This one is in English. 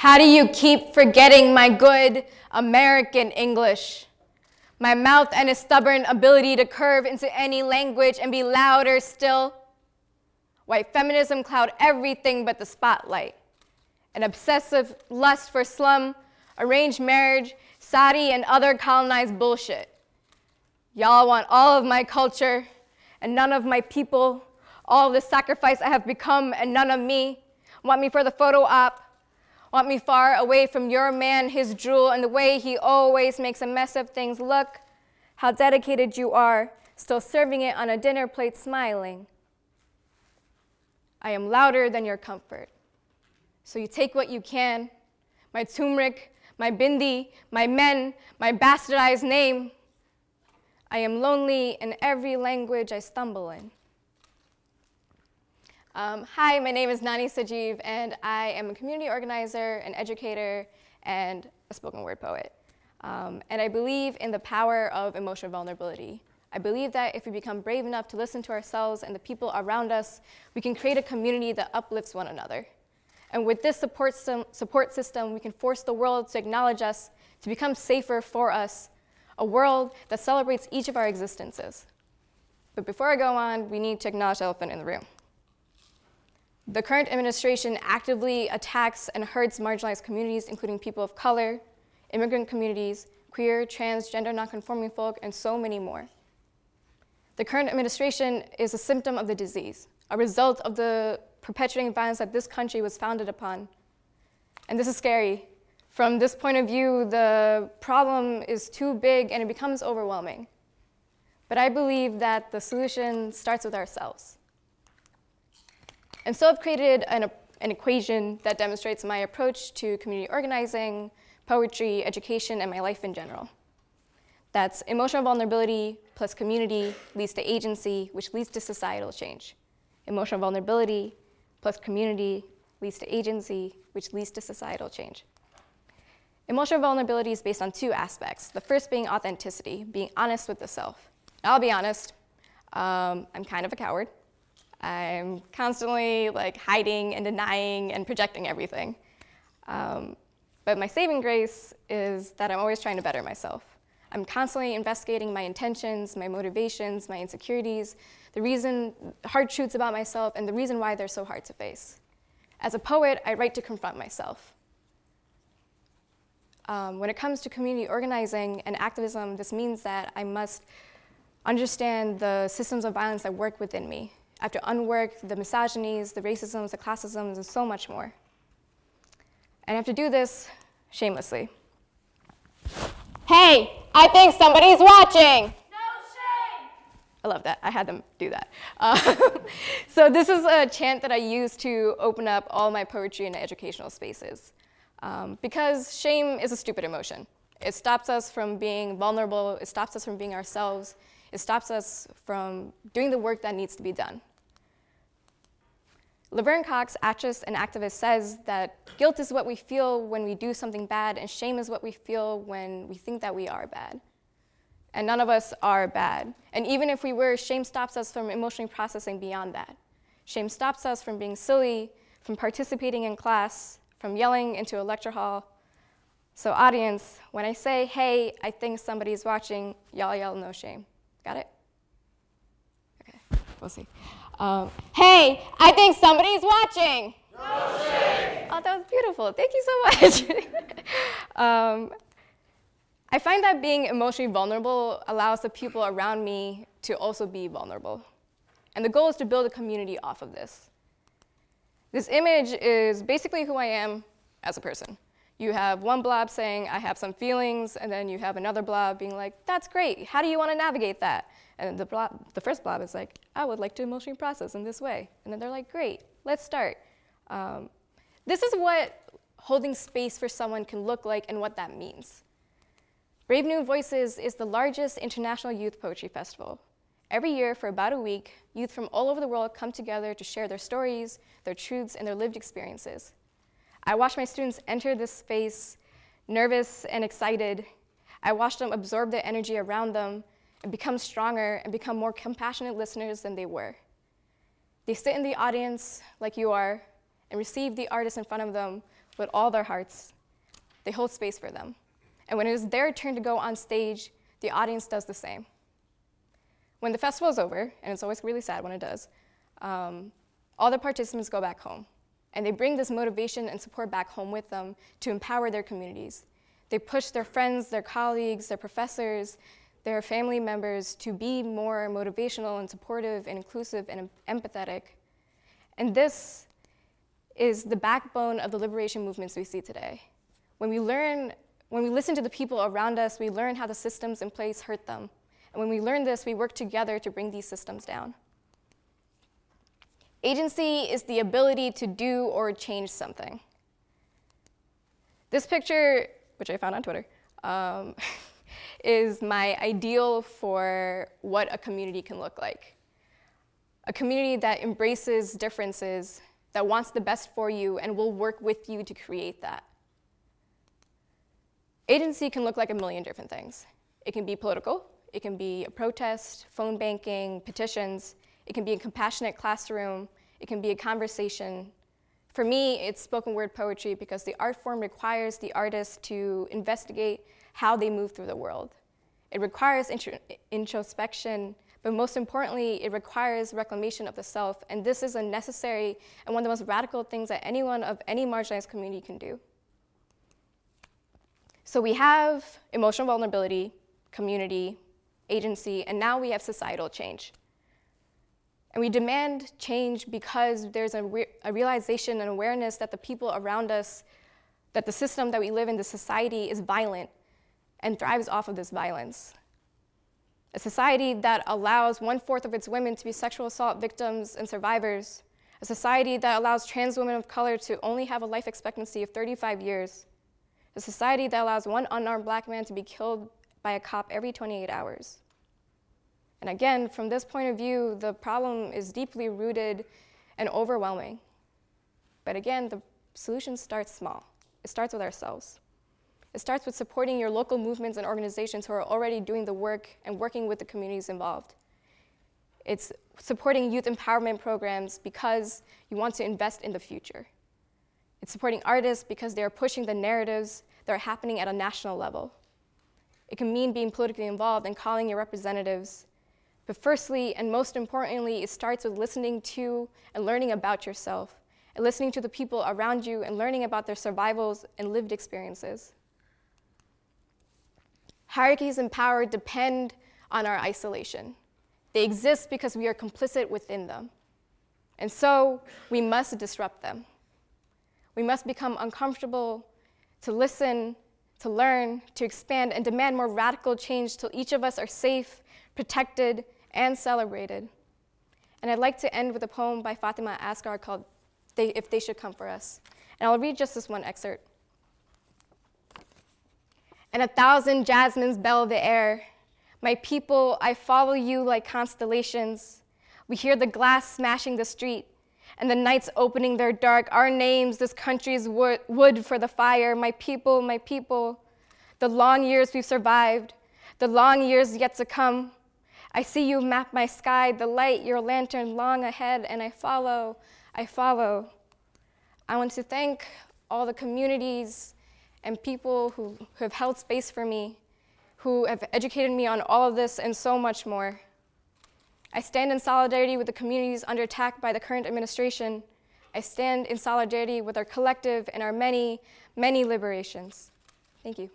How do you keep forgetting my good American English? My mouth and its stubborn ability to curve into any language and be louder still? White feminism cloud everything but the spotlight. An obsessive lust for slum, arranged marriage, Saudi and other colonized bullshit. Y'all want all of my culture and none of my people, all of the sacrifice I have become and none of me. Want me for the photo op, want me far away from your man, his drool, and the way he always makes a mess of things. Look how dedicated you are, still serving it on a dinner plate, smiling. I am louder than your comfort. So you take what you can, my turmeric, my bindi, my men, my bastardized name. I am lonely in every language I stumble in. Hi, my name is Nanee Sajeev, and I am a community organizer, an educator, and a spoken word poet. And I believe in the power of emotional vulnerability. I believe that if we become brave enough to listen to ourselves and the people around us, we can create a community that uplifts one another. And with this support system, we can force the world to acknowledge us, to become safer for us, a world that celebrates each of our existences. But before I go on, we need to acknowledge the elephant in the room. The current administration actively attacks and hurts marginalized communities, including people of color, immigrant communities, queer, trans, gender nonconforming folk, and so many more. The current administration is a symptom of the disease, a result of the perpetuating violence that this country was founded upon. And this is scary. From this point of view, the problem is too big and it becomes overwhelming. But I believe that the solution starts with ourselves. And so I've created an equation that demonstrates my approach to community organizing, poetry, education, and my life in general. That's emotional vulnerability plus community leads to agency, which leads to societal change. Emotional vulnerability plus community leads to agency, which leads to societal change. Emotional vulnerability is based on two aspects. The first being authenticity, being honest with the self. I'll be honest, I'm kind of a coward. I'm constantly hiding and denying and projecting everything. But my saving grace is that I'm always trying to better myself. I'm constantly investigating my intentions, my motivations, my insecurities, the hard truths about myself, and the reason why they're so hard to face. As a poet, I write to confront myself. When it comes to community organizing and activism, this means that I must understand the systems of violence that work within me. I have to unwork the misogynies, the racisms, the classisms, and so much more. And I have to do this shamelessly. Hey, I think somebody's watching! No shame! I love that. I had them do that. So this is a chant that I use to open up all my poetry in educational spaces. Because shame is a stupid emotion. It stops us from being vulnerable. It stops us from being ourselves. It stops us from doing the work that needs to be done. Laverne Cox, actress and activist, says that guilt is what we feel when we do something bad, and shame is what we feel when we think that we are bad. And none of us are bad. And even if we were, shame stops us from emotionally processing beyond that. Shame stops us from being silly, from participating in class, from yelling into a lecture hall. So audience, when I say, hey, I think somebody's watching, y'all yell no shame. Got it? Okay, we'll see. Hey, I think somebody's watching. No shame. Oh, that was beautiful. Thank you so much. I find that being emotionally vulnerable allows the people around me to also be vulnerable. And the goal is to build a community off of this. This image is basically who I am as a person. You have one blob saying, I have some feelings, and then you have another blob being like, that's great. How do you want to navigate that? And the first blob is like, I would like to emotionally process in this way. And then they're like, great, let's start. This is what holding space for someone can look like and what that means. Brave New Voices is the largest international youth poetry festival. Every year, for about a week, youth from all over the world come together to share their stories, their truths, and their lived experiences. I watch my students enter this space nervous and excited. I watch them absorb the energy around them and become stronger and become more compassionate listeners than they were. They sit in the audience like you are and receive the artist in front of them with all their hearts. They hold space for them. And when it is their turn to go on stage, the audience does the same. When the festival is over, and it's always really sad when it does, all the participants go back home. And they bring this motivation and support back home with them to empower their communities. They push their friends, their colleagues, their professors, their family members to be more motivational and supportive and inclusive and empathetic. And this is the backbone of the liberation movements we see today. When we listen to the people around us, we learn how the systems in place hurt them. And when we learn this, we work together to bring these systems down. Agency is the ability to do or change something. This picture, which I found on Twitter, is my ideal for what a community can look like. A community that embraces differences, that wants the best for you, and will work with you to create that. Agency can look like a million different things. It can be political, it can be a protest, phone banking, petitions, it can be a compassionate classroom, it can be a conversation. For me, it's spoken word poetry because the art form requires the artist to investigate how they move through the world. It requires introspection, but most importantly, it requires reclamation of the self, and this is a necessary and one of the most radical things that anyone of any marginalized community can do. So we have emotional vulnerability, community, agency, and now we have societal change. And we demand change because there's a realization and awareness that the people around us, that the system that we live in, the society, is violent and thrives off of this violence. A society that allows 1/4 of its women to be sexual assault victims and survivors. A society that allows trans women of color to only have a life expectancy of 35 years. A society that allows one unarmed Black man to be killed by a cop every 28 hours. And again, from this point of view, the problem is deeply rooted and overwhelming. But again, the solution starts small. It starts with ourselves. It starts with supporting your local movements and organizations who are already doing the work and working with the communities involved. It's supporting youth empowerment programs because you want to invest in the future. It's supporting artists because they are pushing the narratives that are happening at a national level. It can mean being politically involved and calling your representatives. But firstly, and most importantly, it starts with listening to and learning about yourself, and listening to the people around you and learning about their survivals and lived experiences. Hierarchies in power depend on our isolation. They exist because we are complicit within them. And so we must disrupt them. We must become uncomfortable to listen, to learn, to expand, and demand more radical change till each of us are safe, protected, and celebrated. And I'd like to end with a poem by Fatima Asghar called If They Should Come For Us. And I'll read just this one excerpt. And 1,000 jasmines bell the air. My people, I follow you like constellations. We hear the glass smashing the street, and the nights opening their dark. Our names, this country's wood for the fire. My people, the long years we've survived, the long years yet to come. I see you map my sky, the light, your lantern long ahead, and I follow. I want to thank all the communities and people who have held space for me, who have educated me on all of this and so much more. I stand in solidarity with the communities under attack by the current administration. I stand in solidarity with our collective and our many, many liberations. Thank you.